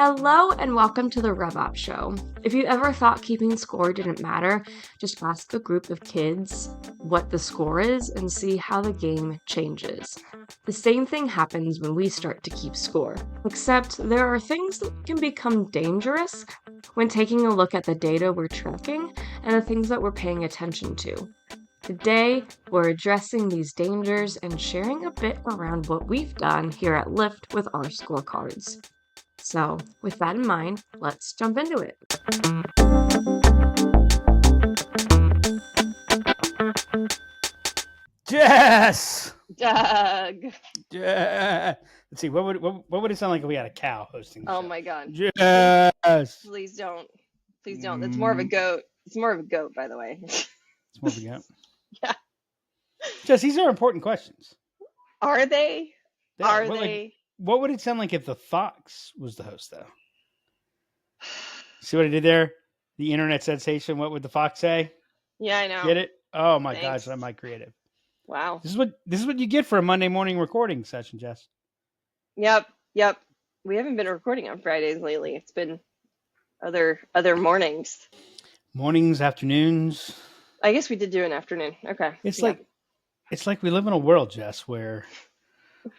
Hello and welcome to the RevOps Show. If you ever thought keeping score didn't matter, just ask a group of kids what the score is and see how the game changes. The same thing happens when we start to keep score, except there are things that can become dangerous when taking a look at the data we're tracking and the things that we're paying attention to. Today, we're addressing these dangers and sharing a bit around what we've done here at Lyft with our scorecards. So, with that in mind, let's jump into it. Jess! Doug. Jess! Let's see, what would it sound like if we had a cow hosting the show? My God. Jess! Please don't. Please don't. That's more of a goat. It's more of a goat, by the way. It's more of a goat? Yeah. Jess, these are important questions. Are they? Yeah, Are they? What would it sound like if the fox was the host, though? See what I did there? The internet sensation. What would the fox say? Yeah, I know. Get it? Oh my Thanks. gosh, I'm my creative. Wow. This is what you get for a Monday morning recording session, Jess. Yep. We haven't been recording on Fridays lately. It's been other mornings. Mornings, afternoons. I guess we did do an afternoon. Okay. It's like we live in a world, Jess, where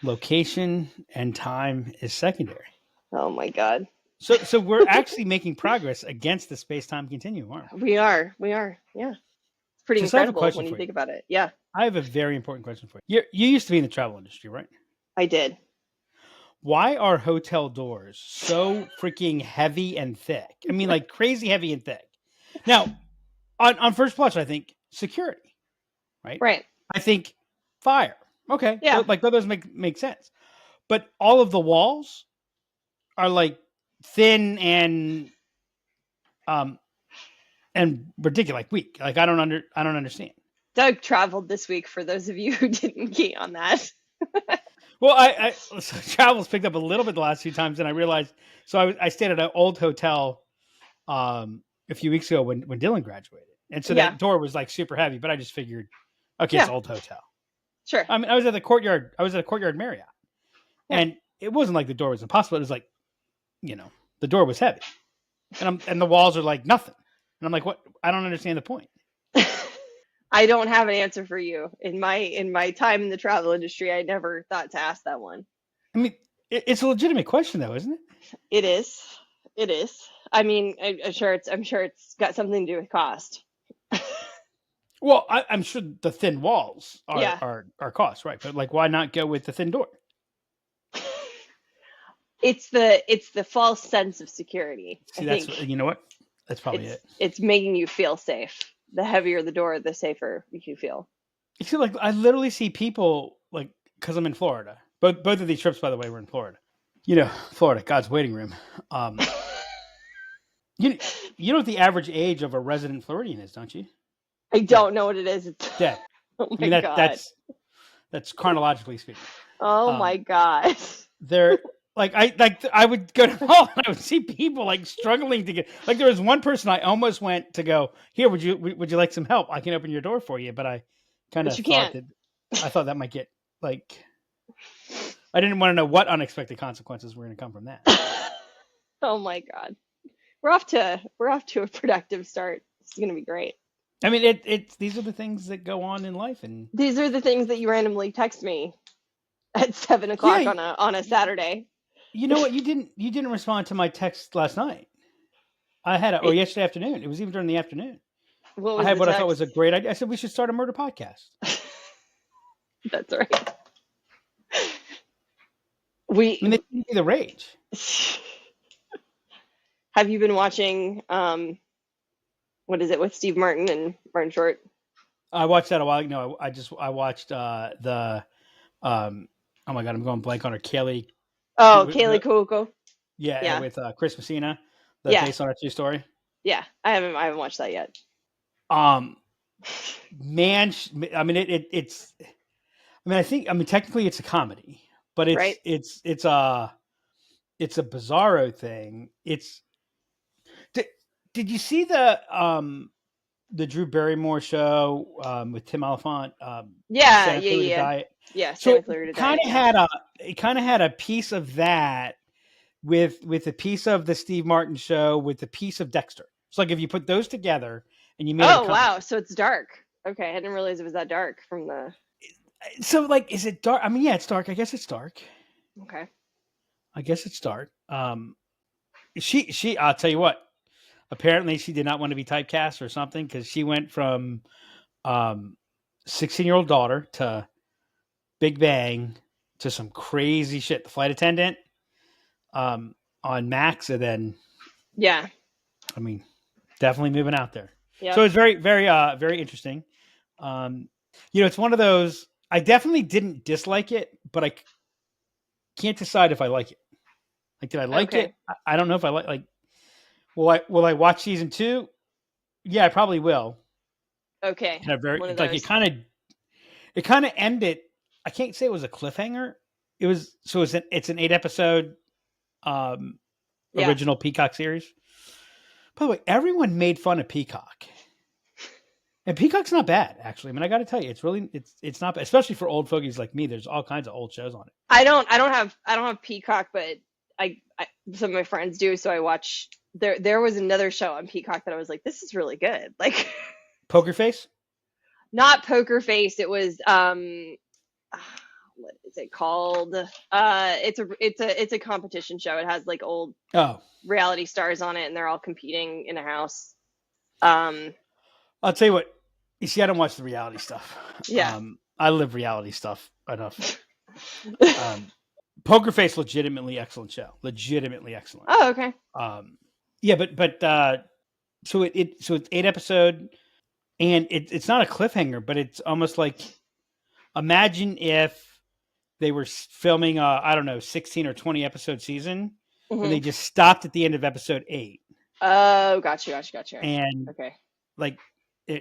location and time is secondary. Oh my God. So we're actually making progress against the space-time continuum, aren't we? We are. Yeah. It's pretty incredible when you think about it. Yeah. I have a very important question for you. You used to be in the travel industry, right? I did. Why are hotel doors so freaking heavy and thick? I mean, like crazy heavy and thick. Now, on first blush, I think security, right? Right. I think fire. Okay. Yeah. Like those make sense. But all of the walls are like thin and ridiculous, like weak. Like I don't understand. Doug traveled this week for those of you who didn't key on that. Well, I travel's picked up a little bit the last few times, and I realized. So I stayed at an old hotel a few weeks ago when Dylan graduated, and so that door was like super heavy. But I just figured, okay, it's an old hotel. Sure. I mean, I was at a courtyard Marriott, and it wasn't like the door was impossible. It was like, the door was heavy, and the walls are like nothing. And I'm like, what? I don't understand the point. I don't have an answer for you. In my time in the travel industry, I never thought to ask that one. I mean, it's a legitimate question, though, isn't it? It is. I mean, I'm sure it's got something to do with cost. Well, I'm sure the thin walls are cost, right? But like, why not go with the thin door? It's the false sense of security. See, you know what? That's probably it. It's making you feel safe. The heavier the door, the safer you feel. You see, like I literally see people like because I'm in Florida. Both of these trips, by the way, were in Florida. Florida, God's waiting room. You know what the average age of a resident Floridian is, don't you? I don't know what it is. It's dead. Oh my God. That's chronologically speaking. Oh my God. They're I would go to home and I would see people like struggling to get, like there was one person I almost went to go, here, would you like some help? I can open your door for you. But I kind of thought that might get like, I didn't want to know what unexpected consequences were going to come from that. Oh my God. We're off to a productive start. It's going to be great. I mean, these are the things that go on in life. And these are the things that you randomly text me at 7:00 on a Saturday. You know what? You didn't respond to my text last night. Or yesterday afternoon. It was even during the afternoon. I had what I thought was a great idea. I said we should start a murder podcast. That's right. They give me the rage. Have you been watching? What is it with Steve Martin and Martin Short? I watched that a while ago. No, I watched the. Oh my God, I'm going blank on her. Kaylee. Oh, Kaylee Cuoco. Yeah, with Chris Messina, based on a true story. Yeah, I haven't watched that yet. Man, I mean it's. I mean, technically it's a comedy, but it's a bizarro thing. Did you see the Drew Barrymore show with Tim Oliphant? Yeah. Diet? Yeah. So it kind of had a piece of that with a piece of the Steve Martin Show with a piece of Dexter. It's like if you put those together and you made Oh, wow. So it's dark. Okay. I didn't realize it was that dark from the. So like, is it dark? I mean, yeah, it's dark. I guess it's dark. Okay. I guess it's dark. I'll tell you what, apparently she did not want to be typecast or something, because she went from 16-year-old daughter to Big Bang to some crazy shit. The flight attendant on Max, and then Yeah. I mean, definitely moving out there. Yeah. So it's very, very, very interesting. It's one of those. I definitely didn't dislike it, but I can't decide if I like it. Like, did I like it? I don't know if I like. Will I watch season 2? Yeah, I probably will. Okay. Like it kind of ended. I can't say it was a cliffhanger. It's an 8-episode original Peacock series. By the way, everyone made fun of Peacock. And Peacock's not bad, actually. I mean, I got to tell you, it's not bad, especially for old fogies like me. There's all kinds of old shows on it. I don't have Peacock, but I some of my friends do, so I watch. There was another show on Peacock that I was like, this is really good. Like Poker Face? Not Poker Face. It was what is it called? It's a competition show. It has like old reality stars on it, and they're all competing in a house. I'll tell you what. You see, I don't watch the reality stuff. Yeah. I live reality stuff enough. Poker Face, legitimately excellent show. Legitimately excellent. Oh, okay. Yeah, but so it's 8-episode, and it's not a cliffhanger, but it's almost like, imagine if they were filming I don't know, 16 or 20 episode season, and they just stopped at the end of episode 8. Oh, gotcha. And okay, like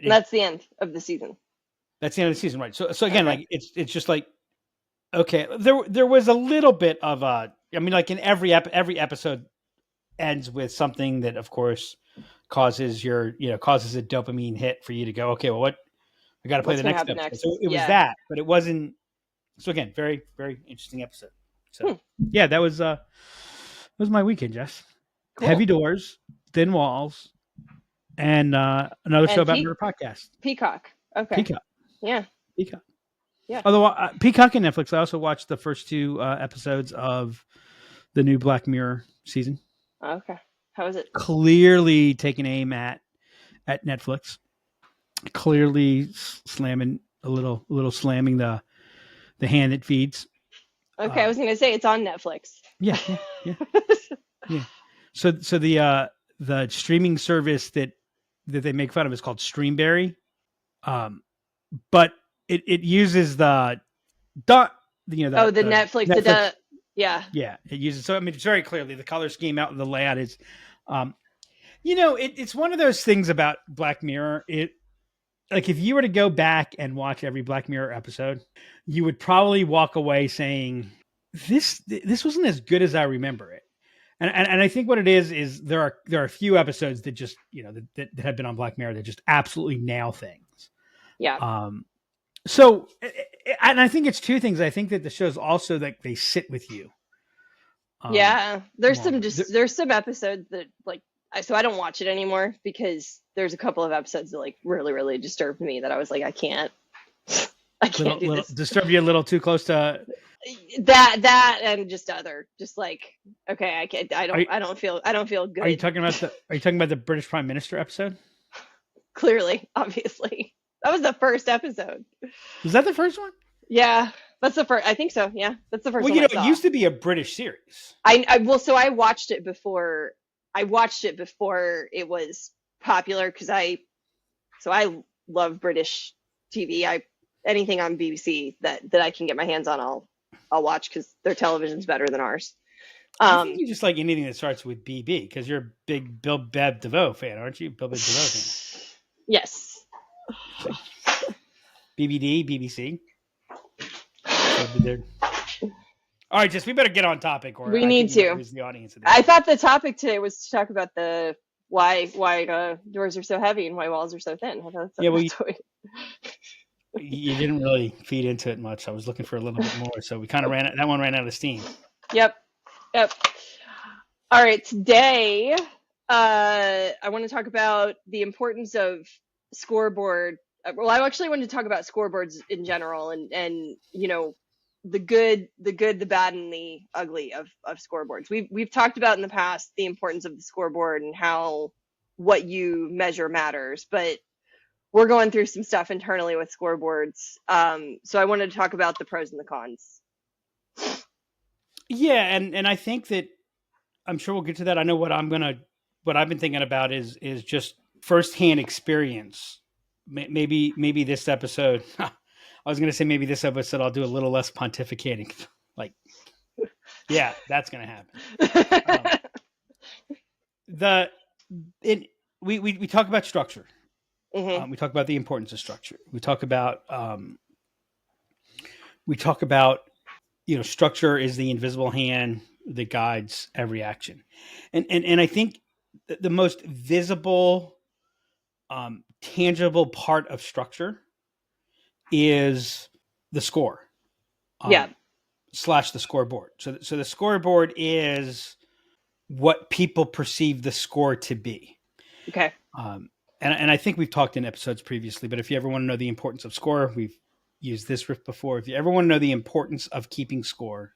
that's the end of the season. That's the end of the season, right? So again, like it's just like, okay, there was a little bit of I mean, like in every episode ends with something that, of course, causes a dopamine hit for you to go, okay, well, what I got to play the next episode. Next? So it was that, but it wasn't. So again, very, very interesting episode. So yeah, that was my weekend, Jess. Cool. Heavy doors, thin walls, and another show about murder podcast. Peacock. Okay. Peacock. Yeah. Peacock. Yeah. Although Peacock and Netflix, I also watched the first 2 episodes of the new Black Mirror season. Okay. How is it? Clearly taking aim at Netflix. Clearly slamming a little slamming the hand that feeds. Okay, I was gonna say it's on Netflix. Yeah. Yeah. So the streaming service that they make fun of is called Streamberry, but it uses the Netflix. Yeah. It uses, so I mean, it's very clearly the color scheme out, the layout is, it's one of those things about Black Mirror. Like if you were to go back and watch every Black Mirror episode, you would probably walk away saying this wasn't as good as I remember it. And I think what it is there are a few episodes that just, that have been on Black Mirror that just absolutely nail things. Yeah. So, and I think it's 2 things. I think that the shows also, like, they sit with you. Yeah. There's some episodes that, like, so I don't watch it anymore because there's a couple of episodes that, like, really, really disturbed me that I was like, I can't do this. Disturb you a little too close to that and just like, okay, I don't feel good. Are you talking about the British Prime Minister episode? Clearly, obviously. That was the first episode. Was that the first one? Yeah, that's the first. I think so. Yeah, that's the first one. Well, it used to be a British series. So I watched it before. I watched it before it was popular because I love British TV. Anything on BBC that I can get my hands on, I'll watch because their television's better than ours. I think you just like anything that starts with BB because you're a big Bill Bev DeVoe fan, aren't you? Bill Bev DeVoe fan. Yes. BBD, BBC. All right, Jess, we better get on topic. Or we need to. The audience I thought the topic today was to talk about why doors are so heavy and why walls are so thin. You didn't really feed into it much. I was looking for a little bit more, so we kind of ran out of steam. Yep. All right, today I want to talk about the importance of scoreboard. Well, I actually wanted to talk about scoreboards in general, and the good, the bad, and the ugly of scoreboards. We've talked about in the past the importance of the scoreboard and how what you measure matters, but we're going through some stuff internally with scoreboards. So I wanted to talk about the pros and the cons. Yeah, and I think that I'm sure we'll get to that. I know what I've been thinking about is just firsthand experience. Maybe this episode, I was going to say maybe this episode I'll do a little less pontificating. Like, yeah, that's going to happen. We talk about structure. Mm-hmm. We talk about the importance of structure. We talk about structure is the invisible hand that guides every action, and I think the most visible, tangible part of structure is the score. Slash the scoreboard. So the scoreboard is what people perceive the score to be. Okay. And I think we've talked in episodes previously, but if you ever want to know the importance of score, we've used this riff before. If you ever want to know the importance of keeping score,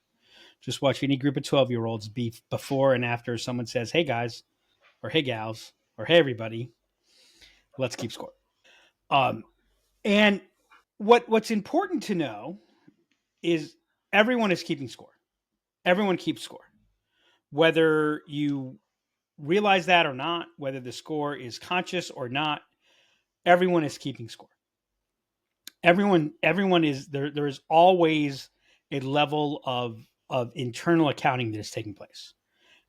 just watch any group of 12-year-olds be before and after someone says, "Hey guys," or "Hey gals," or "Hey everybody, let's keep score." And what's important to know is everyone is keeping score. Everyone keeps score. Whether you realize that or not, whether the score is conscious or not, everyone is keeping score. Everyone is there. There is always a level of internal accounting that is taking place,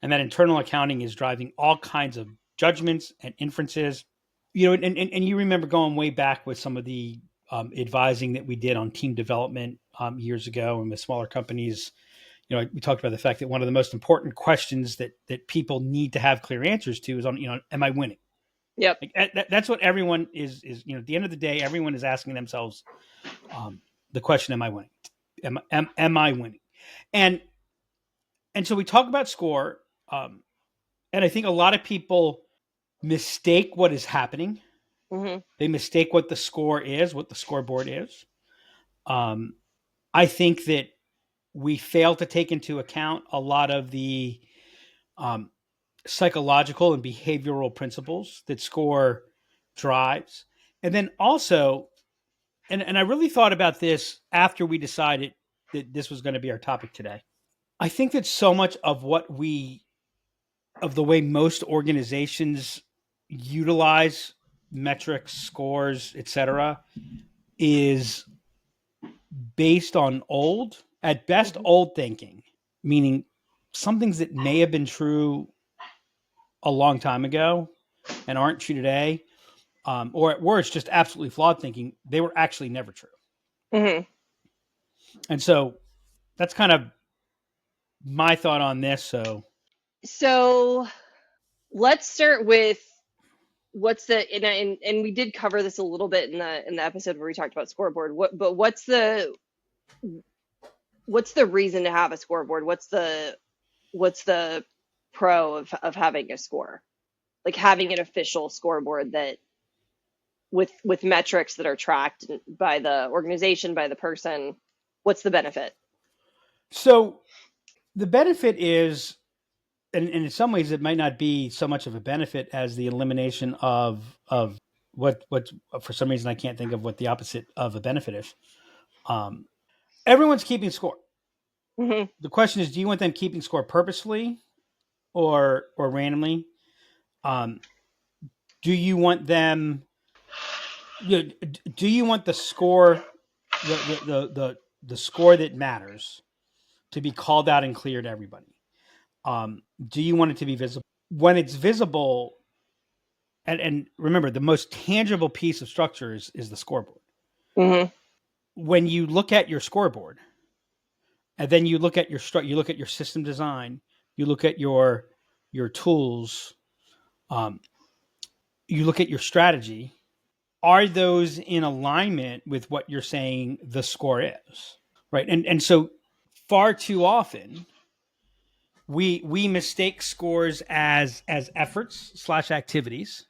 and that internal accounting is driving all kinds of judgments and inferences. And you remember going way back with some of the advising that we did on team development years ago, and with smaller companies. We talked about the fact that one of the most important questions that people need to have clear answers to is on, am I winning? Yep. That's what everyone is, at the end of the day, everyone is asking themselves the question, am I winning? Am I winning? And so we talk about score. And I think a lot of people mistake what is happening. Mm-hmm. They mistake what the score is, what the scoreboard is. I think that we fail to take into account a lot of the psychological and behavioral principles that score drives. And then also, and I really thought about this after we decided that this was going to be our topic today. I think that so much of the way most organizations utilize metrics, scores, etc., is based on at best, old thinking, meaning some things that may have been true a long time ago and aren't true today, or at worst, just absolutely flawed thinking. They were actually never true. Mm-hmm. And so that's kind of my thought on this. So let's start with and we did cover this a little bit in the episode where we talked about scoreboard. What's the reason to have a scoreboard? What's the pro of having a score? Like having an official scoreboard that with metrics that are tracked by the organization, by the person. What's the benefit? So the benefit is, and in some ways it might not be so much of a benefit as the elimination of what for some reason I can't think of what the opposite of a benefit is. Everyone's keeping score. Mm-hmm. The question is, do you want them keeping score purposefully or randomly? Do you want them? Do you want the score, the score that matters, to be called out and clear to everybody? Do you want it to be visible? When it's visible, and remember, the most tangible piece of structure is the scoreboard. Mm-hmm. When you look at your scoreboard, and then you look at you look at your system design, you look at your tools, you look at your strategy. Are those in alignment with what you're saying the score is? Right. And so far too often, we mistake scores as efforts/activities.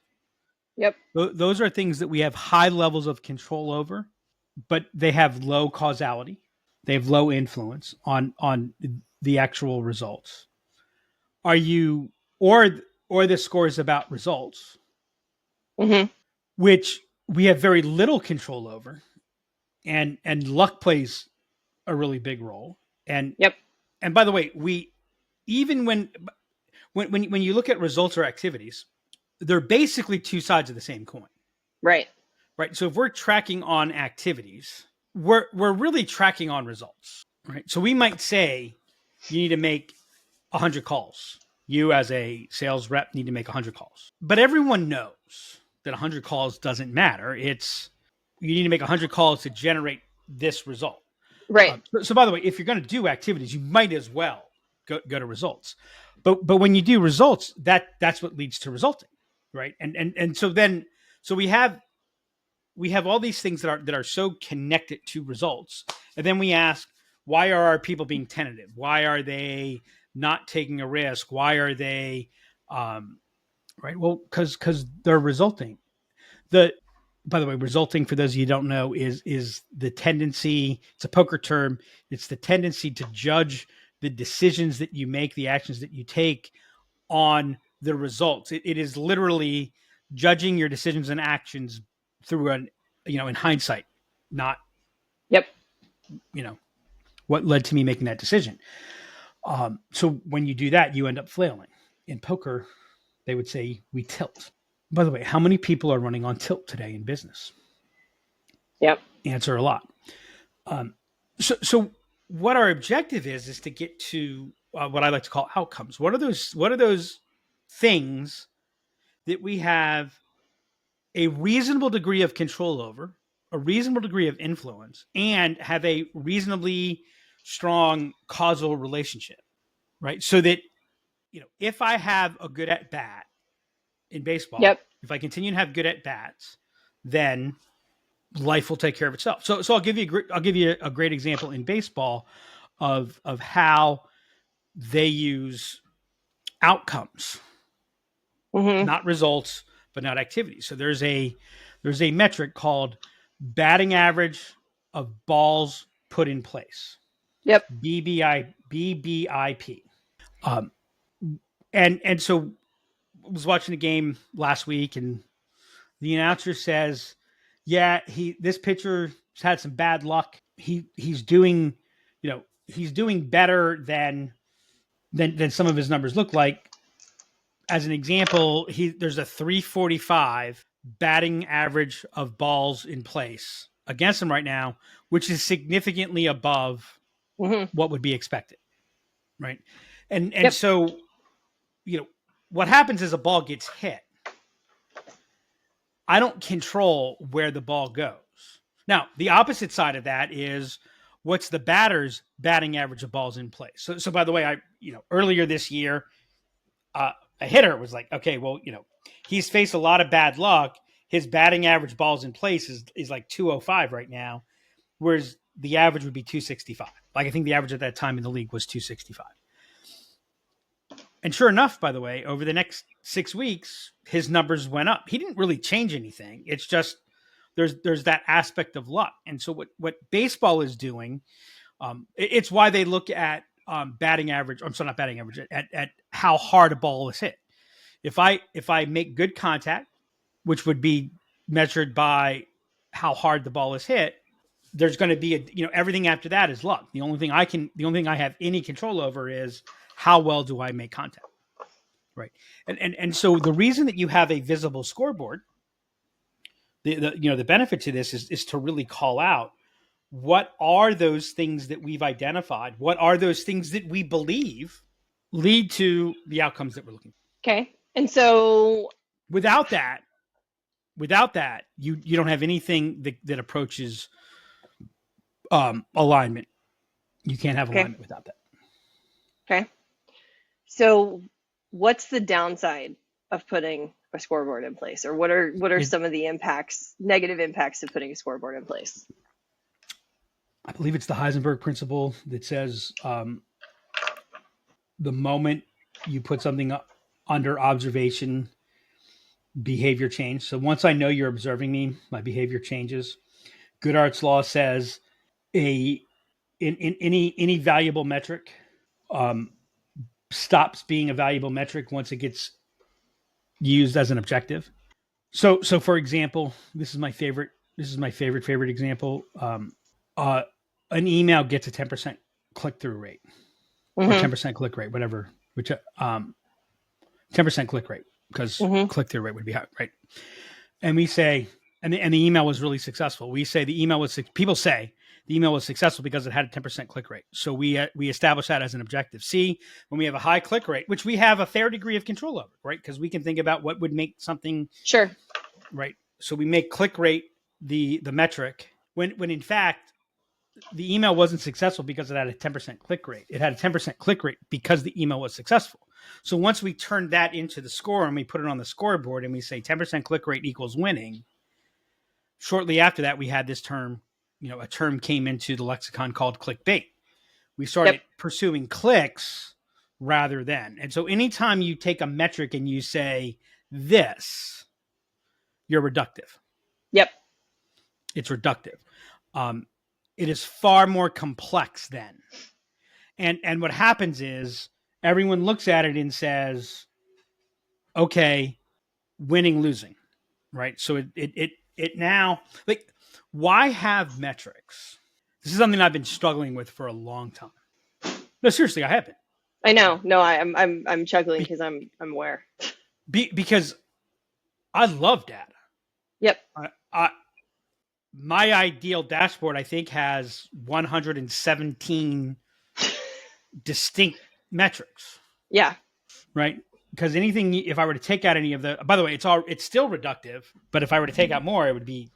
Yep. Those are things that we have high levels of control over, but they have low causality. They have low influence on the actual results. Or the score is about results, which we have very little control over, and luck plays a really big role. And and by the way, even when you look at results or activities, they're basically two sides of the same coin. Right. So if we're tracking on activities, we're really tracking on results. Right. So we might say you need to make 100 calls. You as a sales rep need to make 100 calls. But everyone knows that 100 calls doesn't matter. It's you need to make 100 calls to generate this result. Right. So by the way, if you're going to do activities, you might as well go to results. But when you do results, that's what leads to resulting, right? And so we have all these things that are so connected to results. And then we ask, why are our people being tentative? Why are they not taking a risk? Why are they right? Well, because they're resulting. By the way, resulting, for those of you who don't know, is the tendency, it's a poker term, it's the tendency to judge the decisions that you make, the actions that you take on the results. It is literally judging your decisions and actions through in hindsight, not what led to me making that decision. So when you do that, you end up flailing. In poker, they would say we tilt. By the way, how many people are running on tilt today in business? Yep. Answer: a lot. So what our objective is to get to what I like to call outcomes. What are those things that we have a reasonable degree of control over, a reasonable degree of influence, and have a reasonably strong causal relationship, right? So that, if I have a good at bat in baseball, if I continue to have good at bats, then life will take care of itself. So I'll give you a great example in baseball of how they use outcomes, not results, but not activities. So there's a metric called batting average of balls put in place. Yep. BBIP. And so I was watching the game last week, and the announcer says, "Yeah, this pitcher's had some bad luck. He's doing better than some of his numbers look like." As an example, there's a 345 batting average of balls in place against him right now, which is significantly above what would be expected, right? And so, what happens is a ball gets hit. I don't control where the ball goes. Now, the opposite side of that is, what's the batter's batting average of balls in place? So by the way, earlier this year, a hitter was like, okay, well, he's faced a lot of bad luck. His batting average balls in place is like 205 right now, whereas the average would be 265. Like, I think the average at that time in the league was 265. And sure enough, by the way, over the next 6 weeks, his numbers went up. He didn't really change anything. It's just there's that aspect of luck. And so what baseball is doing, it's why they look at batting average. I'm sorry, not batting average. At how hard a ball is hit. If I make good contact, which would be measured by how hard the ball is hit, there's going to be everything after that is luck. The only thing I have any control over is how well do I make contact, right? And so the reason that you have a visible scoreboard, the benefit to this is to really call out, what are those things that we've identified? What are those things that we believe lead to the outcomes that we're looking for? Okay. And so without that, you don't have anything that approaches alignment. You can't have alignment without that. Okay. So what's the downside of putting a scoreboard in place, or what are some of the negative impacts of putting a scoreboard in place? I believe it's the Heisenberg principle that says the moment you put something under observation, behavior change. So once I know you're observing me, my behavior changes. Goodhart's law says in any valuable metric stops being a valuable metric once it gets used as an objective. So for example, this is my favorite example. An email gets a 10% click-through rate or 10% click rate, whatever, which 10% click rate, because click-through rate would be high, right? And we say, and the email was really successful. We say people say the email was successful because it had a 10% click rate. So we establish that as an objective. See, when we have a high click rate, which we have a fair degree of control over, right? Because we can think about what would make something sure, right. So we make click rate the metric when in fact the email wasn't successful because it had a 10% click rate. It had a 10% click rate because the email was successful. So once we turn that into the score and we put it on the scoreboard and we say 10% click rate equals winning, shortly after that, we had this term, a term came into the lexicon called clickbait. We started pursuing clicks rather than. And so anytime you take a metric and you say this, you're reductive. Yep. It's reductive. It is far more complex then. And what happens is everyone looks at it and says, okay, winning, losing, right? So it now, like, why have metrics? This is something I've been struggling with for a long time. No, seriously, I have been. I know. No, I'm chuckling because I'm aware. Because I love data. Yep. My ideal dashboard, I think, has 117 distinct metrics. Yeah. Right. Because anything, if I were to take out any of the, by the way, it's still reductive, but if I were to take out more, it would be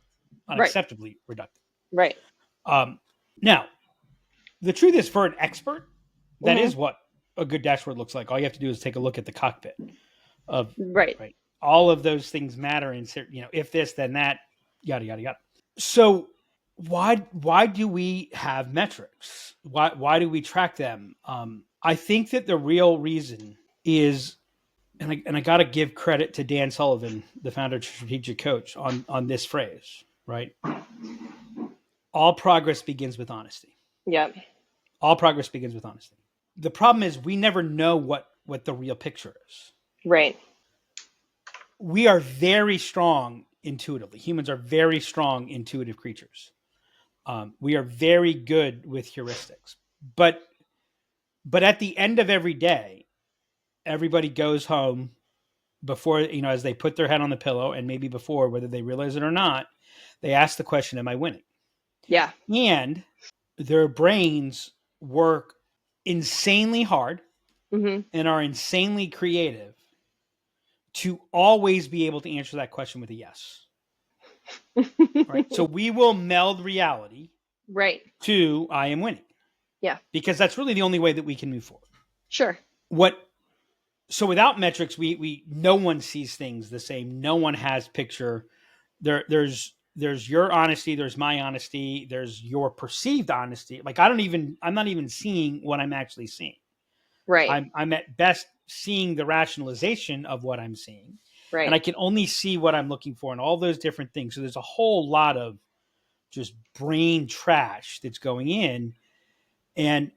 unacceptably reductive. Right. Now, the truth is, for an expert, that is what a good dashboard looks like. All you have to do is take a look at the cockpit of right. All of those things matter, and if this, then that, yada yada yada. So why do we have metrics? Why do we track them? I think that the real reason is, and I got to give credit to Dan Sullivan, the founder of Strategic Coach, on this phrase, right? All progress begins with honesty. Yeah. All progress begins with honesty. The problem is we never know what the real picture is. Right. We are very strong intuitively. Humans are very strong intuitive creatures. We are very good with heuristics. But at the end of every day, everybody goes home before, as they put their head on the pillow, and maybe before, whether they realize it or not, they ask the question, am I winning? Yeah. And their brains work insanely hard and are insanely creative to always be able to answer that question with a yes. Right. So we will meld reality to I am winning. Yeah. Because that's really the only way that we can move forward. Sure. So without metrics, we no one sees things the same. No one has picture. There's your honesty, there's my honesty, there's your perceived honesty. Like I'm not even seeing what I'm actually seeing. Right. I'm at best seeing the rationalization of what I'm seeing. Right. And I can only see what I'm looking for and all those different things. So there's a whole lot of just brain trash that's going in. And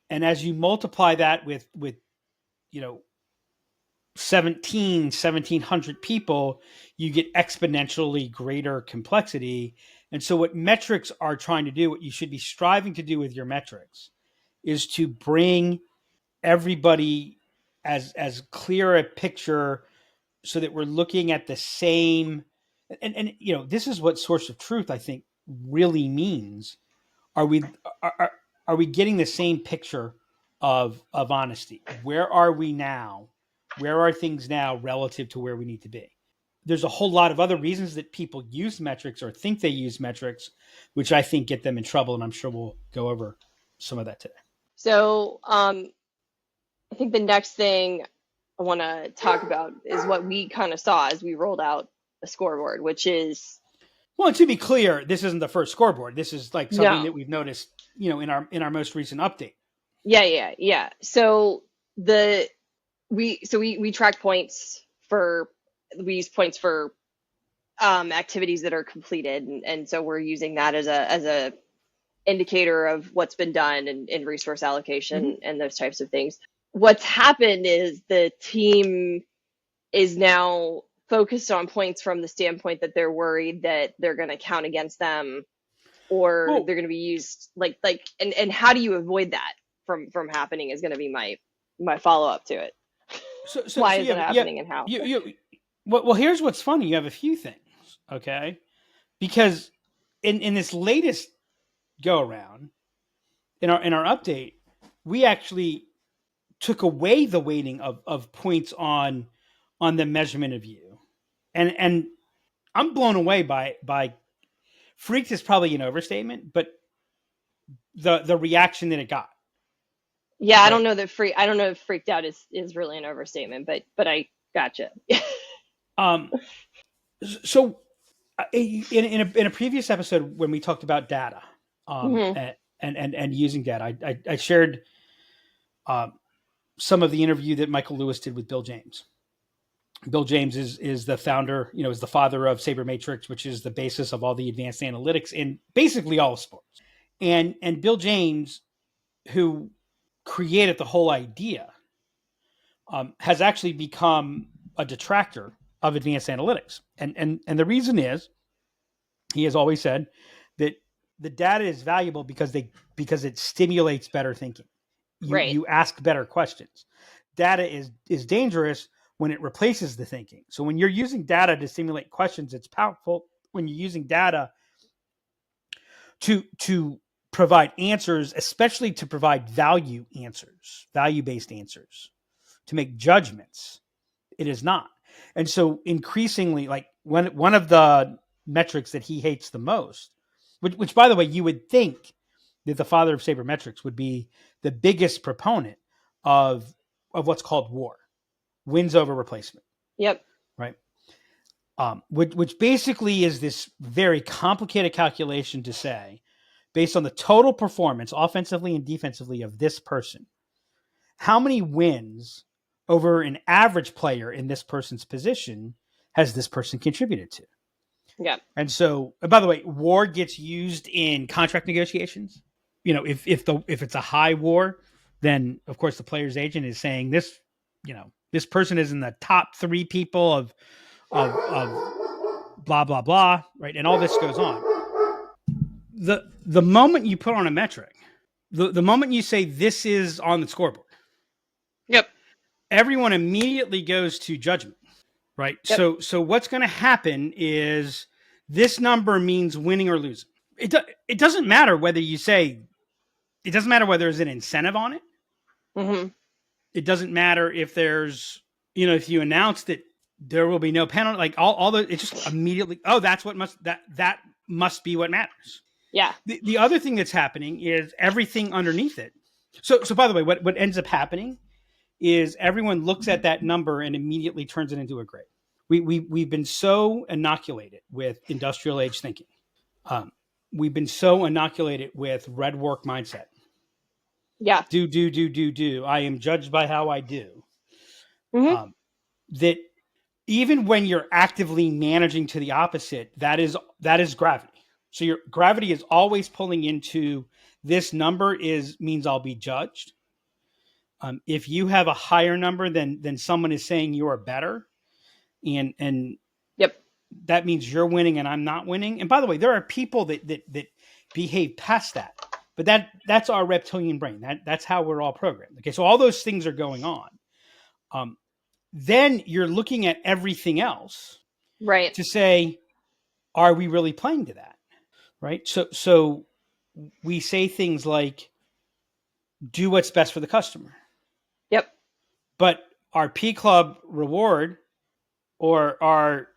as you multiply that with 1,700 people, you get exponentially greater complexity. And so what metrics are trying to do, what you should be striving to do with your metrics, is to bring everybody as clear a picture so that we're looking at the same, and this is what source of truth, I think, really means. Are we getting the same picture of honesty? Where are we now? Where are things now relative to where we need to be? There's a whole lot of other reasons that people use metrics or think they use metrics, which I think get them in trouble. And I'm sure we'll go over some of that today. So I think the next thing I want to talk about is what we kind of saw as we rolled out a scoreboard, which is. Well, and to be clear, this isn't the first scoreboard. This is like something that we've noticed, in our most recent update. Yeah. So we track points for, we use points for activities that are completed, and so we're using that as a indicator of what's been done in resource allocation and those types of things. What's happened is the team is now focused on points from the standpoint that they're worried that they're going to count against them, or they're going to be used and how do you avoid that from happening is going to be my follow-up to it. So why is it happening and how? Well, here's what's funny. You have a few things, okay? Because in this latest go around, in our update, we actually took away the weighting of points on the measurement of you, and I'm blown away by freaked is probably an overstatement, but the reaction that it got. Yeah, right? I don't know if freaked out is really an overstatement, but I gotcha. So in a previous episode when we talked about data and using data, I shared some of the interview that Michael Lewis did with Bill James. Bill James is the founder, is the father of Sabermetrics, which is the basis of all the advanced analytics in basically all of sports. And Bill James, who created the whole idea, has actually become a detractor of advanced analytics. And the reason is, he has always said that the data is valuable because it stimulates better thinking. You ask better questions. Data is dangerous when it replaces the thinking. So when you're using data to stimulate questions, it's powerful. When you're using data to provide answers, especially to provide value-based answers, to make judgments, it is not. And so increasingly, like one of the metrics that he hates the most, which by the way, you would think that the father of sabermetrics would be the biggest proponent of what's called WAR, wins over replacement. Yep. Right. Which basically is this very complicated calculation to say, based on the total performance, offensively and defensively, of this person, how many wins over an average player in this person's position has this person contributed to? Yeah. And so, by the way, WAR gets used in contract negotiations. If it's a high WAR, then of course the player's agent is saying this, this person is in the top 3 people of blah, blah, blah. Right. And all this goes on. The moment you put on a metric, the moment you say this is on the scoreboard. Yep. Everyone immediately goes to judgment. Right. Yep. So what's going to happen is this number means winning or losing. It doesn't matter whether you say, it doesn't matter whether there's an incentive on it. Mm-hmm. It doesn't matter if there's, if you announce that there will be no penalty, like all the, it just immediately, that must be what matters. Yeah. The other thing that's happening is everything underneath it. So by the way, what ends up happening is everyone looks at that number and immediately turns it into a grade. We've been so inoculated with industrial age thinking. We've been so inoculated with red work mindset. Yeah. Do. I am judged by how I do. Mm-hmm. That even when you're actively managing to the opposite, that is gravity. So your gravity is always pulling into this number means I'll be judged. If you have a higher number than someone is saying you are better, and yep, that means you're winning and I'm not winning. And by the way, there are people that behave past that, but that's our reptilian brain. That's how we're all programmed. Okay, so all those things are going on. Then you're looking at everything else, right, to say, are we really playing to that? Right. So we say things like, do what's best for the customer. Yep. But our P Club reward, or our,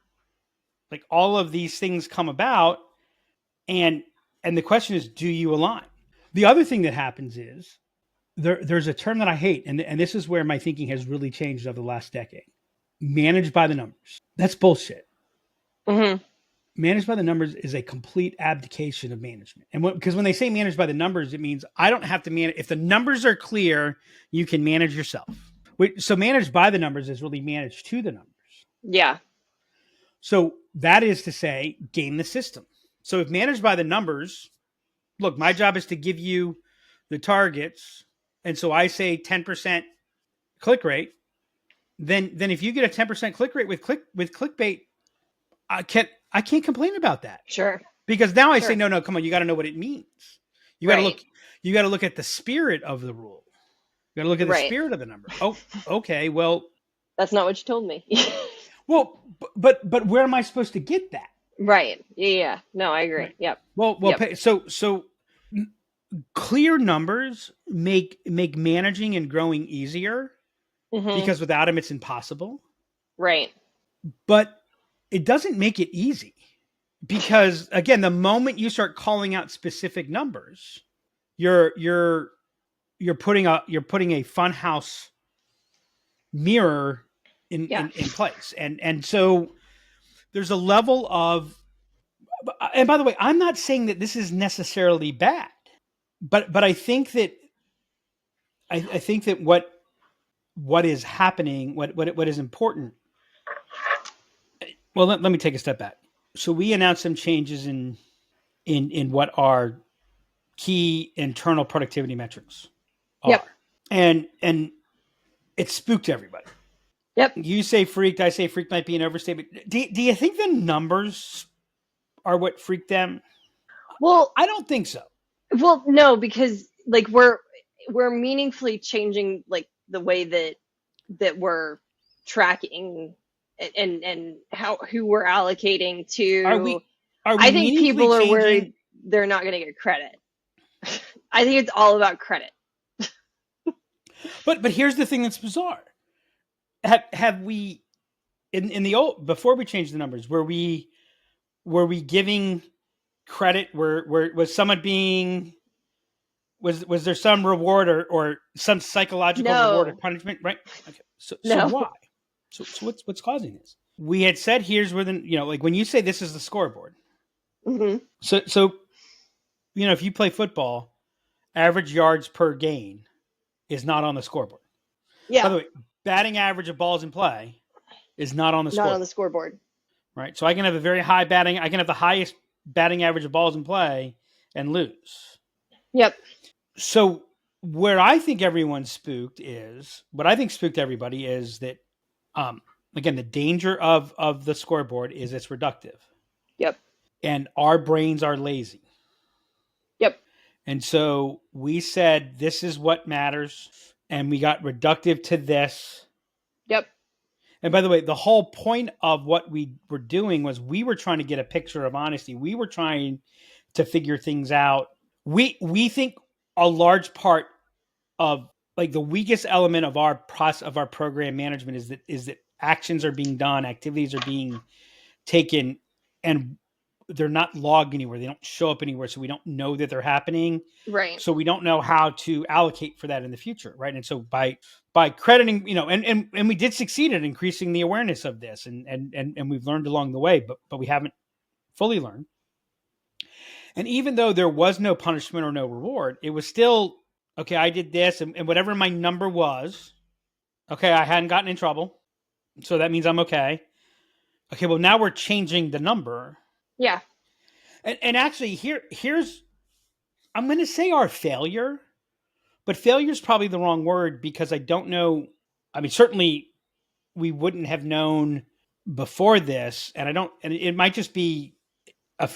like, all of these things come about, and the question is, do you align? The other thing that happens is there's a term that I hate, and this is where my thinking has really changed over the last decade. Managed by the numbers. That's bullshit. Mm-hmm. managed by the numbers is a complete abdication of management. And because when they say managed by the numbers, it means I don't have to manage. If the numbers are clear, you can manage yourself. So managed by the numbers is really managed to the numbers. Yeah. So that is to say, game the system. So if managed by the numbers, look, my job is to give you the targets. And so I say 10% click rate. Then if you get a 10% click rate with clickbait, I can't complain about that. Sure. Because now I say, no, come on, you got to know what it means. You got to look at the spirit of the rule. You got to look at the spirit of the number. Oh, okay. Well, that's not what you told me. Well, but where am I supposed to get that? Right. Yeah. No, I agree. Right. Yep. Well. Yep. So clear numbers make managing and growing easier, because without them, it's impossible. Right. But it doesn't make it easy, because again, the moment you start calling out specific numbers, you're putting a funhouse mirror in place. And so there's a level of, and by the way, I'm not saying that this is necessarily bad, but I think that what is happening, what is important. Well, let me take a step back. So we announced some changes in what our key internal productivity metrics are. Yep. And it spooked everybody. Yep. You say freaked, I say freaked might be an overstatement. Do you think the numbers are what freaked them? Well, I don't think so. Well, no, because like we're meaningfully changing like the way that we're tracking and who we're allocating to. Are we I think people are worried they're not going to get credit. I think it's all about credit. But here's the thing that's bizarre. Have we in the old, before we changed the numbers, were we giving credit? Was someone being, was there some reward or some psychological reward or punishment? Right. Okay. So why? So what's causing this? We had said here's where like when you say this is the scoreboard. Mm-hmm. So if you play football, average yards per gain is not on the scoreboard. Yeah. By the way, batting average of balls in play is not on the scoreboard. Not on the scoreboard. Right. So I can have a very high batting. I can have the highest batting average of balls in play and lose. Yep. So where I think everyone's spooked is, what I think spooked everybody is that, again, the danger of the scoreboard is it's reductive. Yep. And our brains are lazy. Yep. And so we said, this is what matters. And we got reductive to this. Yep. And by the way, the whole point of what we were doing was we were trying to get a picture of honesty. We were trying to figure things out. We think a large part of like the weakest element of our process of our program management is that actions are being done, activities are being taken, and they're not logged anywhere. They don't show up anywhere. So we don't know that they're happening. Right. So we don't know how to allocate for that in the future. Right. And so by crediting, and we did succeed at increasing the awareness of this and we've learned along the way, but we haven't fully learned. And even though there was no punishment or no reward, it was still, okay, I did this and whatever my number was, okay, I hadn't gotten in trouble. So that means I'm okay. Okay. Well, now we're changing the number. Yeah. And actually here's, I'm going to say our failure, but failure is probably the wrong word because I don't know. I mean, certainly we wouldn't have known before this and it might just be,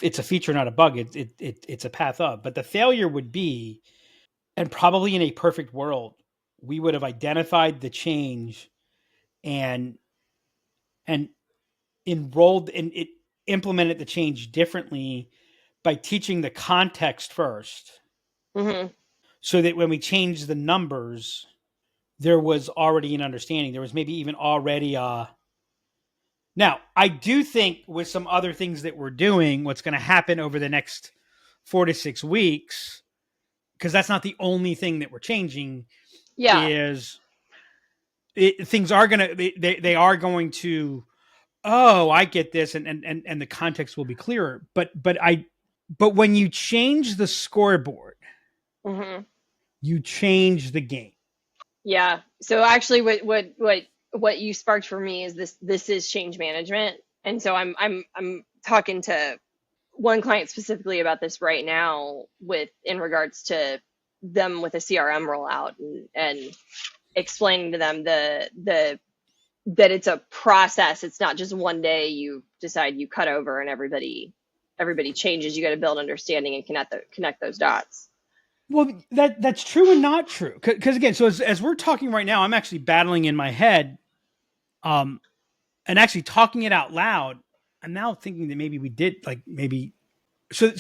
it's a feature, not a bug. It's a path of, but the failure would be, and probably in a perfect world, we would have identified the change and enrolled in it, implemented the change differently by teaching the context first. Mm-hmm. So that when we changed the numbers, there was already an understanding. There was maybe even already now I do think with some other things that we're doing, what's going to happen over the next 4 to 6 weeks, because that's not the only thing that we're changing. Yeah. Things are going to, they are going to oh, I get this, and the context will be clearer. But when you change the scoreboard, Mm-hmm. you change the game. Yeah. So actually, what you sparked for me is this is change management, and so I'm talking to one client specifically about this right now in regards to them with a CRM rollout and explaining to them that it's a process. It's not just one day you decide you cut over and everybody changes. You got to build understanding and connect those dots. Well, that's true and not true. Because again, so as we're talking right now, I'm actually battling in my head, and actually talking it out loud. I'm now thinking that maybe we did so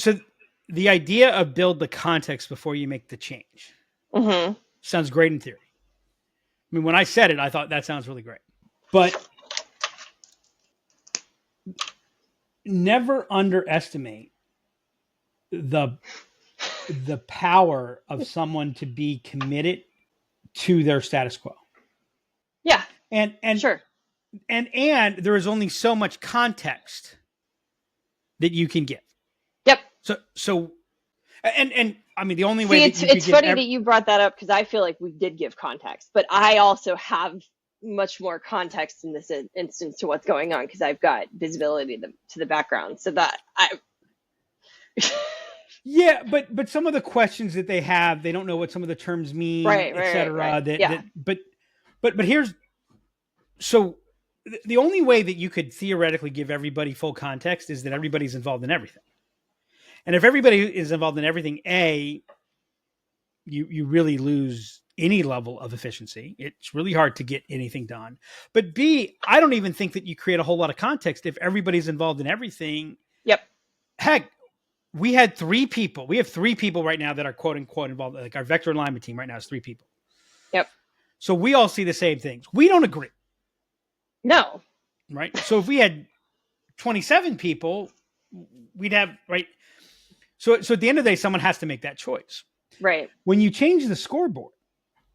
the idea of build the context before you make the change sounds great in theory. I mean, when I said it, I thought that sounds really great, but never underestimate the power of someone to be committed to their status quo. Yeah. And sure. And there is only so much context that you can give. Yep. So and I mean, the only way it's funny that you brought that up, because I feel like we did give context, but I also have much more context in this instance to what's going on, because I've got visibility to the background, so that I yeah, but some of the questions that they have, they don't know what some of the terms mean, et cetera. But here's, so the only way that you could theoretically give everybody full context is that everybody's involved in everything. And if everybody is involved in everything, you really lose any level of efficiency. It's really hard to get anything done. But B, I don't even think that you create a whole lot of context if everybody's involved in everything. Yep. Heck, we have 3 people right now that are quote unquote involved. Like our vector alignment team right now is 3 people. Yep. So we all see the same things. We don't agree. No. Right. So if we had 27 people, we'd have, right. So at the end of the day, someone has to make that choice. Right. When you change the scoreboard,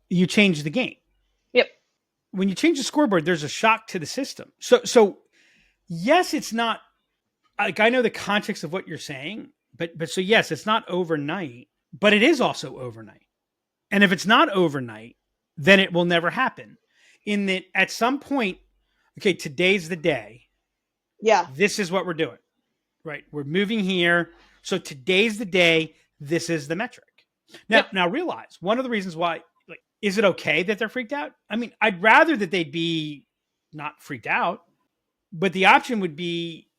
you change the game. Yep. When you change the scoreboard, there's a shock to the system. So yes, it's not like, I know the context of what you're saying, but so yes, it's not overnight, but it is also overnight. And if it's not overnight, then it will never happen. In that at some point, okay, today's the day. Yeah. This is what we're doing, right? We're moving here. So today's the day. This is the metric. Now realize one of the reasons why, like, is it okay that they're freaked out? I mean, I'd rather that they'd be not freaked out, but the option would be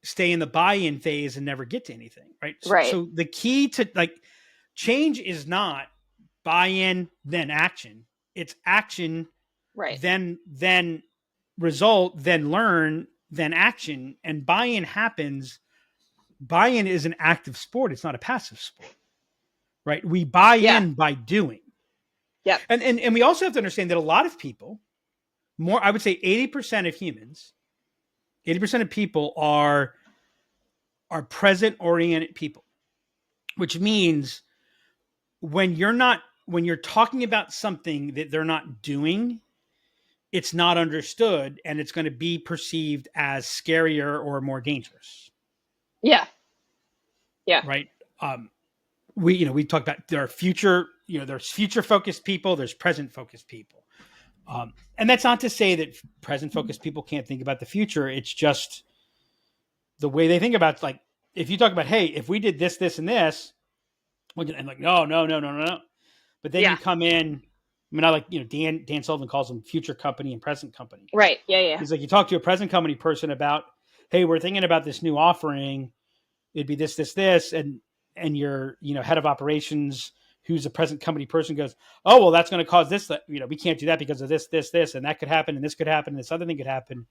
stay in the buy-in phase and never get to anything, right? Right. So the key to, like, change is not buy-in, then action. It's action, right, then result, then learn, then action. And buy-in happens. Buy-in is an active sport. It's not a passive sport, right? We buy in by doing. Yeah. And we also have to understand that a lot of people, I would say 80% of humans, 80% of people are present-oriented people, which means when you're talking about something that they're not doing, it's not understood, and it's going to be perceived as scarier or more dangerous. Yeah. Yeah. Right. We talked about there's future focused people, there's present focused people. And that's not to say that present focused people can't think about the future. It's just the way they think about it. Like, if you talk about, hey, if we did this, this, and this, and like, no. But then you come in, I mean, I like, Dan Sullivan calls them future company and present company. Right. Yeah. He's like, you talk to a present company person about, hey, we're thinking about this new offering. It'd be this, and your, head of operations, who's a present company person, goes, oh, well, that's going to cause this, we can't do that because of this, and that could happen, and this could happen, and this other thing could happen.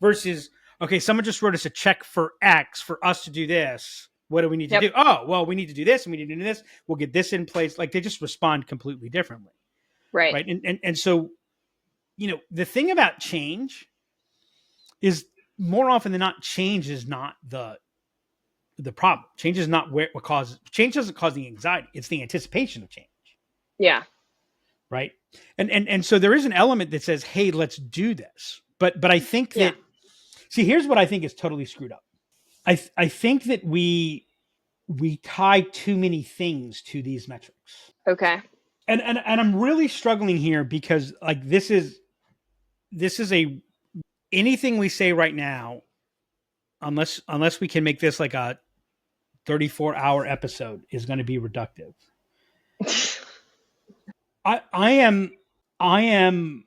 Versus, okay, someone just wrote us a check for X for us to do this. What do we need to do? Oh, well, we need to do this, and we need to do this. We'll get this in place. Like, they just respond completely differently. Right. And so, the thing about change is, more often than not, change is not the problem. Change is not what causes change. Doesn't cause the anxiety. It's the anticipation of change. Yeah. Right. And so there is an element that says, hey, let's do this. But I think that, see, here's what I think is totally screwed up. I think that we tie too many things to these metrics. Okay. And I'm really struggling here because like this is a anything we say right now, unless we can make this like a 34-hour episode, is going to be reductive. I am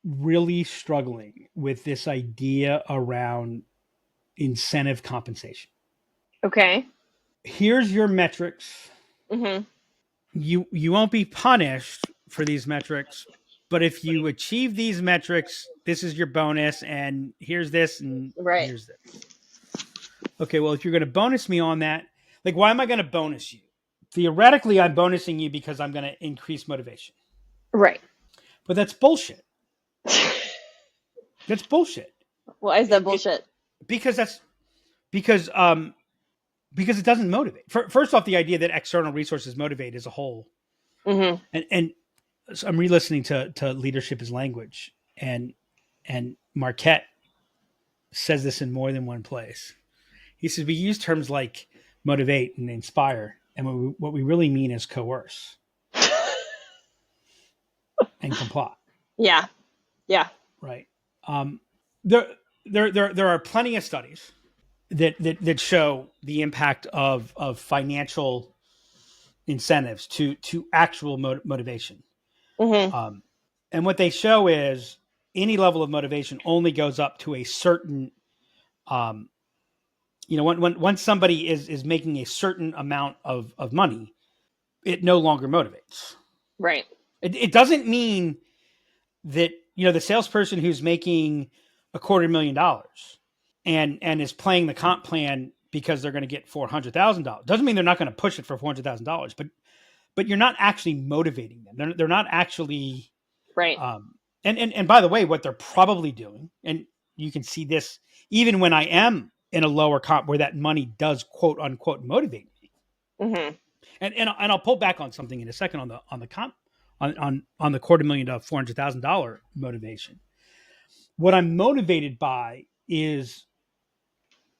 really struggling with this idea around incentive compensation. Okay. Here's your metrics. Mm-hmm. You won't be punished for these metrics, but if you achieve these metrics, this is your bonus, and here's this, and here's this. Okay, well, if you're going to bonus me on that, like, why am I going to bonus you? Theoretically, I'm bonusing you because I'm going to increase motivation. Right. But that's bullshit. That's bullshit. Why is that bullshit? Because it doesn't motivate. First off, the idea that external resources motivate is a whole. Mm-hmm. And so I'm re-listening to Leadership is Language, and Marquette says this in more than one place. He says we use terms like motivate and inspire, and what we really mean is coerce and comply. Yeah. Yeah. Right. There are plenty of studies that show the impact of financial incentives to actual motivation. Mm-hmm. And what they show is any level of motivation only goes up to a certain, once somebody is making a certain amount of money, it no longer motivates. Right. It doesn't mean that, the salesperson who's making $250,000 and is playing the comp plan because they're going to get $400,000 doesn't mean they're not going to push it for $400,000, but you're not actually motivating them. They're not actually right. And by the way, what they're probably doing, and you can see this even when I am in a lower comp where that money does quote unquote motivate me. Mm-hmm. And I'll pull back on something in a second on the comp on the $250,000 $400,000 motivation. What I'm motivated by is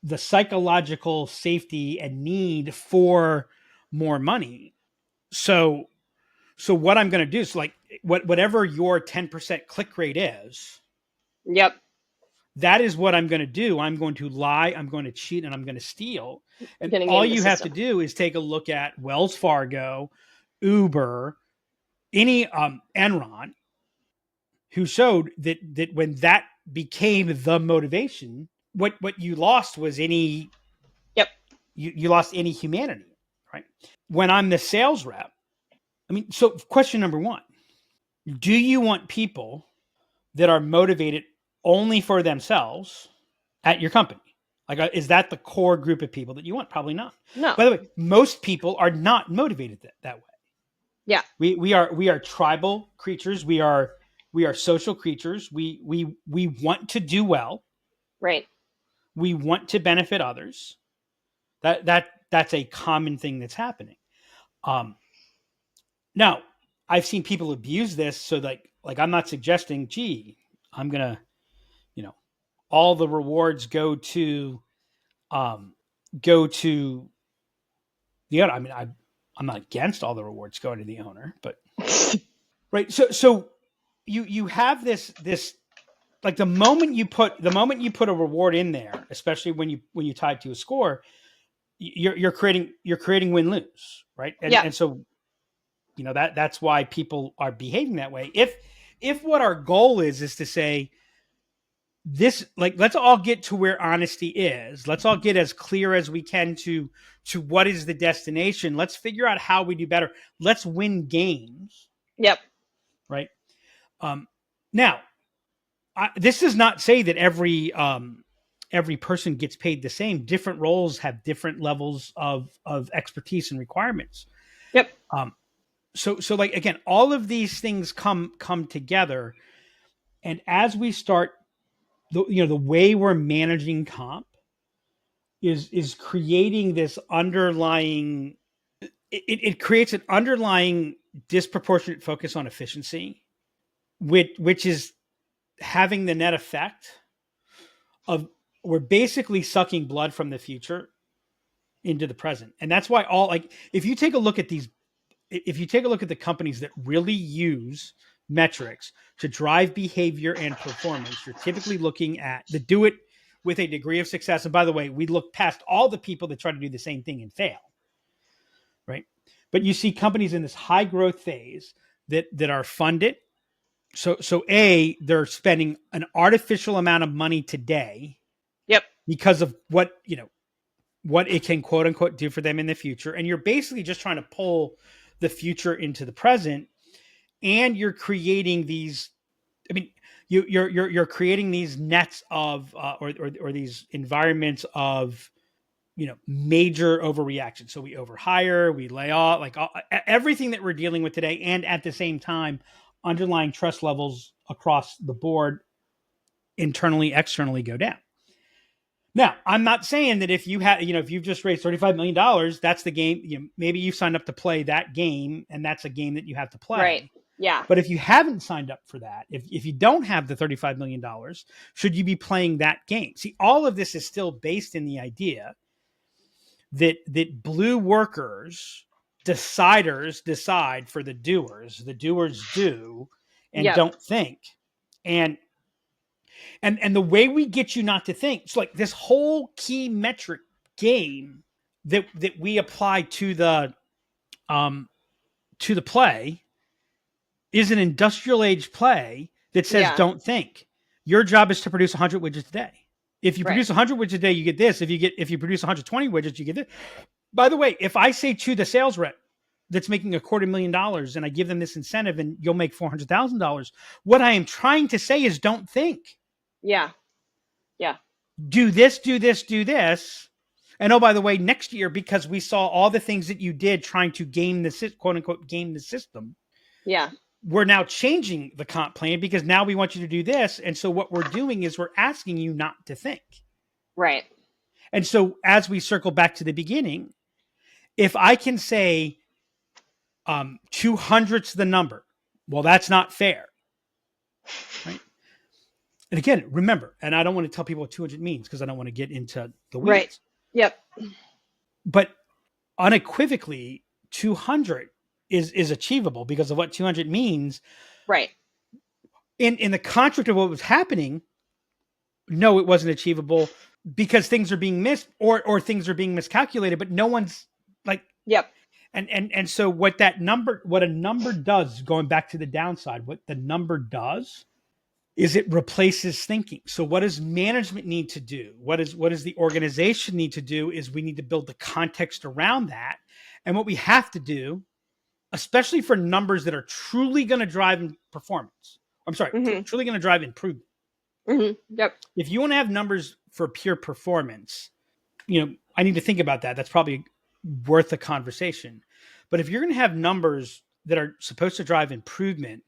the psychological safety and need for more money. So what I'm going to do is like whatever your 10% click rate is. Yep. That is what I'm going to do. I'm going to lie. I'm going to cheat, and I'm going to steal. And all you have to do is take a look at Wells Fargo, Uber, any Enron, who showed that when that became the motivation, what you lost was any. Yep. You lost any humanity, right? When I'm the sales rep, I mean, so question number one, do you want people that are motivated only for themselves at your company? Like, is that the core group of people that you want? Probably not. No. By the way, most people are not motivated that way. Yeah. We are tribal creatures. We are social creatures. We want to do well. Right. We want to benefit others. That's a common thing that's happening. Now, I've seen people abuse this. So like I'm not suggesting, gee, I'm gonna, all the rewards go to the owner. I mean, I'm not against all the rewards going to the owner, but right. So you have this like the moment you put a reward in there, especially when you tie it to a score, you're creating win-lose, right? And so that's why people are behaving that way. If what our goal is to say this, like, let's all get to where honesty is. Let's all get as clear as we can to what is the destination. Let's figure out how we do better. Let's win games. Yep. Right. Now, this does not say that every person gets paid the same. Different roles have different levels of expertise and requirements. Yep. So like, again, all of these things come together. And as we start, the way we're managing comp is creating this underlying, it creates an underlying disproportionate focus on efficiency, which is having the net effect of we're basically sucking blood from the future into the present. And that's why if you take a look at the companies that really use metrics to drive behavior and performance, you're typically looking at the do it with a degree of success. And by the way, we look past all the people that try to do the same thing and fail, right? But you see companies in this high growth phase that are funded. So they're spending an artificial amount of money today. Yep. Because of what it can quote unquote do for them in the future. And you're basically just trying to pull the future into the present, and you're creating these, you're creating these nets of, or these environments of, major overreaction. So we overhire, we lay off, everything that we're dealing with today. And at the same time, underlying trust levels across the board, internally, externally, go down. Now, I'm not saying that if you have, if you've just raised $35 million, that's the game. Maybe you signed up to play that game, and that's a game that you have to play. Right. Yeah. But if you haven't signed up for that, if you don't have the $35 million, should you be playing that game? See, all of this is still based in the idea that blue workers, deciders decide for the doers do and don't think. And the way we get you not to think, it's like this whole key metric game that we apply to the play is an industrial age play that says don't think. Your job is to produce 100 widgets a day. If you produce 100 widgets a day, you get this. If you produce 120 widgets, you get this. By the way, if I say to the sales rep that's making $250,000 and I give them this incentive and you'll make $400,000, what I am trying to say is don't think. Yeah. Yeah. Do this. And oh, by the way, next year, because we saw all the things that you did trying to quote unquote, game the system. Yeah. We're now changing the comp plan because now we want you to do this. And so what we're doing is we're asking you not to think. Right. And so as we circle back to the beginning, if I can say 200's the number, well, that's not fair. Right. And again, remember, and I don't want to tell people what 200 means because I don't want to get into the weeds. Right. Yep. But unequivocally, 200 is achievable because of what 200 means. Right. In the contract of what was happening, no, it wasn't achievable because things are being missed or things are being miscalculated, but no one's like, yep. And so what a number does, going back to the downside, what the number does is it replaces thinking. So what does management need to do? What does the organization need to do is we need to build the context around that. And what we have to do, especially for numbers that are truly going to drive performance. I'm sorry, truly going to drive improvement. Mm-hmm. Yep. If you want to have numbers for pure performance, I need to think about that. That's probably worth a conversation. But if you're going to have numbers that are supposed to drive improvement,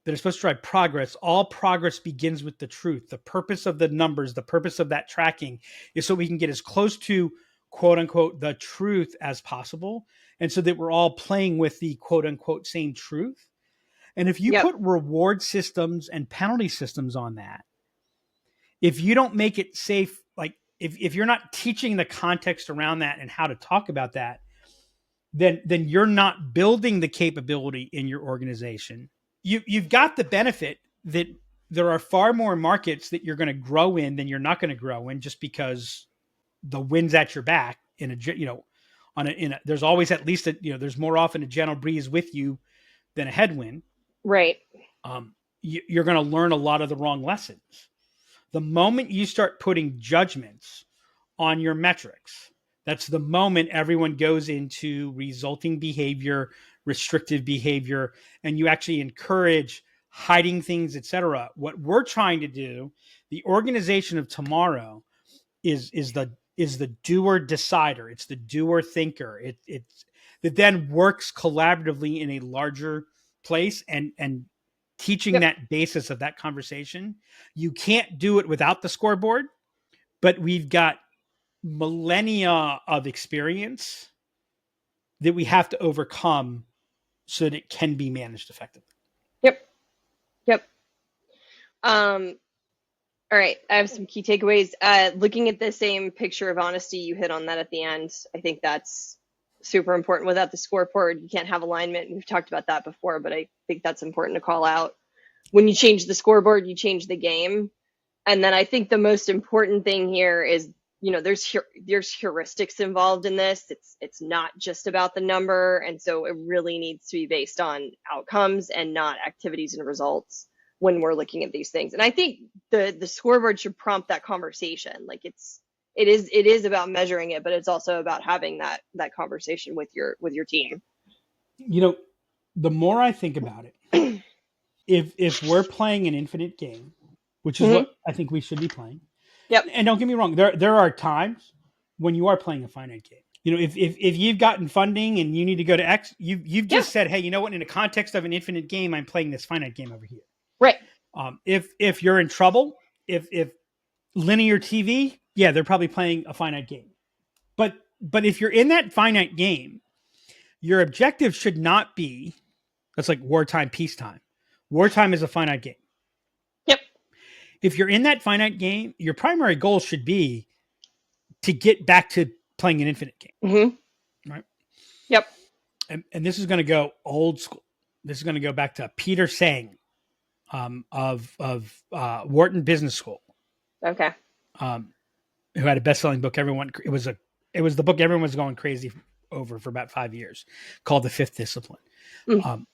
that are supposed to drive progress, all progress begins with the truth. The purpose of the numbers, the purpose of that tracking is so we can get as close to quote unquote the truth as possible. And so that we're all playing with the quote unquote same truth. And if you put reward systems and penalty systems on that, if you don't make it safe, like if you're not teaching the context around that and how to talk about that, then you're not building the capability in your organization. You've got the benefit that there are far more markets that you're going to grow in than you're not going to grow in just because the wind's at your back there's always at least there's more often a gentle breeze with you than a headwind. Right. You're going to learn a lot of the wrong lessons. The moment you start putting judgments on your metrics, that's the moment everyone goes into resulting behavior, restrictive behavior, and you actually encourage hiding things, etc. What we're trying to do, the organization of tomorrow, is the doer decider. It's the doer thinker. It's that then works collaboratively in a larger place and teaching that basis of that conversation. You can't do it without the scoreboard, but we've got millennia of experience that we have to overcome so that it can be managed effectively. Yep. All right, I have some key takeaways. Looking at the same picture of honesty, you hit on that at the end. I think that's super important. Without the scoreboard, you can't have alignment. We've talked about that before, but I think that's important to call out. When you change the scoreboard, you change the game. And then I think the most important thing here is, there's heuristics involved in this. It's not just about the number. And so it really needs to be based on outcomes and not activities and results when we're looking at these things. And I think the scoreboard should prompt that conversation. Like it is about measuring it, but it's also about having that conversation with your team. The more I think about it, if we're playing an infinite game, which is what I think we should be playing. Yep. And don't get me wrong, there are times when you are playing a finite game. If you've gotten funding and you need to go to X, you've just said, hey, you know what? In the context of an infinite game, I'm playing this finite game over here. Right. If you're in trouble, if linear TV, yeah, they're probably playing a finite game. But if you're in that finite game, your objective should not be, that's like wartime, peacetime. Wartime is a finite game. Yep. If you're in that finite game, your primary goal should be to get back to playing an infinite game. Mm-hmm. Right? Yep. And this is going to go old school. This is going to go back to Peter Sang of Wharton Business School. Okay. Who had a best-selling book. It was the book everyone was going crazy over for about 5 years, called The Fifth Discipline. Mm.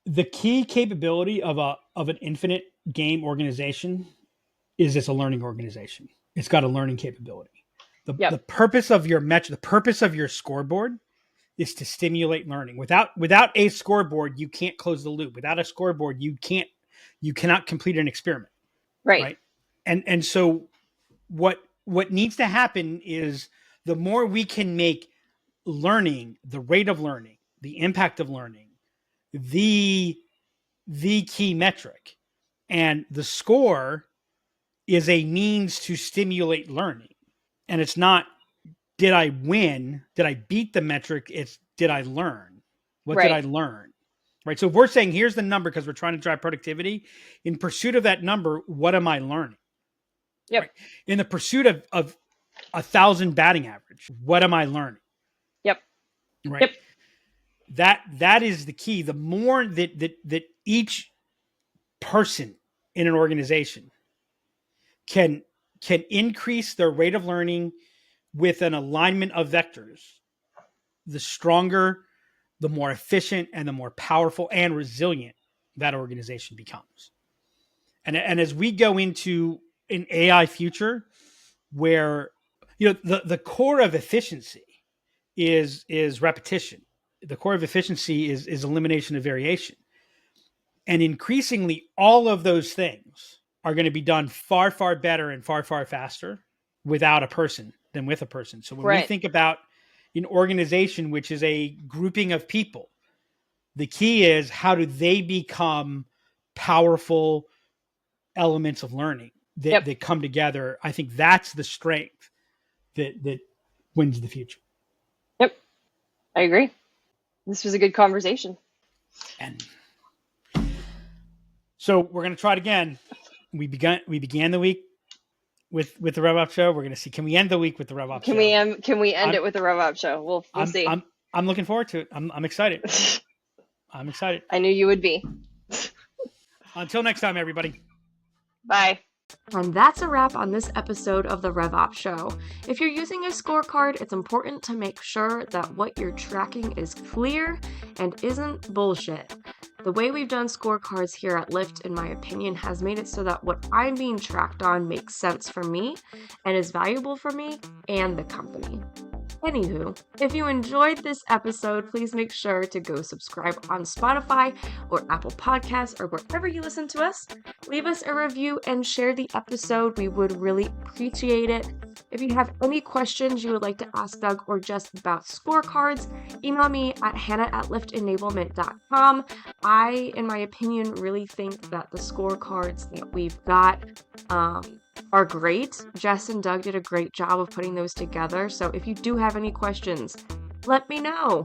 The key capability of an infinite game organization is it's a learning organization. It's got a learning capability. The purpose of your the purpose of your scoreboard is to stimulate learning. Without a scoreboard, you can't close the loop. Without a scoreboard, you cannot complete an experiment. Right? And so what needs to happen is the more we can make learning, the rate of learning, the impact of learning, the key metric, and the score is a means to stimulate learning. And it's not, did I win? Did I beat the metric? It's, did I learn? What did I learn? Right. So if we're saying, here's the number because we're trying to drive productivity, in pursuit of that number, what am I learning? Yep. Right? In the pursuit of 1,000 batting average, what am I learning? Yep. Right. Yep. That is the key. The more that each person in an organization can increase their rate of learning with an alignment of vectors, the stronger, the more efficient, and the more powerful and resilient that organization becomes. And as we go into an AI future where, the core of efficiency is repetition. The core of efficiency is elimination of variation. And increasingly, all of those things are going to be done far, far better and far, far faster without a person than with a person. So when we think about an organization, which is a grouping of people, the key is, how do they become powerful elements of learning that come together? I think that's the strength that wins the future. Yep. I agree. This was a good conversation. And so we're going to try it again. We began the week with the RevOps Show. We're going to see, can we end the week with the RevOps Show? Can we end it with the RevOps Show? We'll see. I'm looking forward to it. I'm excited. I'm excited. I knew you would be. Until next time, everybody. Bye. And that's a wrap on this episode of the RevOps Show. If you're using a scorecard, it's important to make sure that what you're tracking is clear and isn't bullshit. The way we've done scorecards here at Lyft, in my opinion, has made it so that what I'm being tracked on makes sense for me and is valuable for me and the company. Anywho, if you enjoyed this episode, please make sure to go subscribe on Spotify or Apple Podcasts or wherever you listen to us. Leave us a review and share the episode. We would really appreciate it. If you have any questions you would like to ask Doug or Jess about scorecards, email me at hannah@lyftenablement.com. I, in my opinion, really think that the scorecards that we've got are great. Jess and Doug did a great job of putting those together. So if you do have any questions, let me know.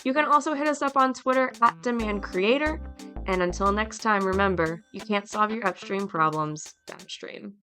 You can also hit us up on Twitter @DemandCreator. And until next time, remember, you can't solve your upstream problems downstream.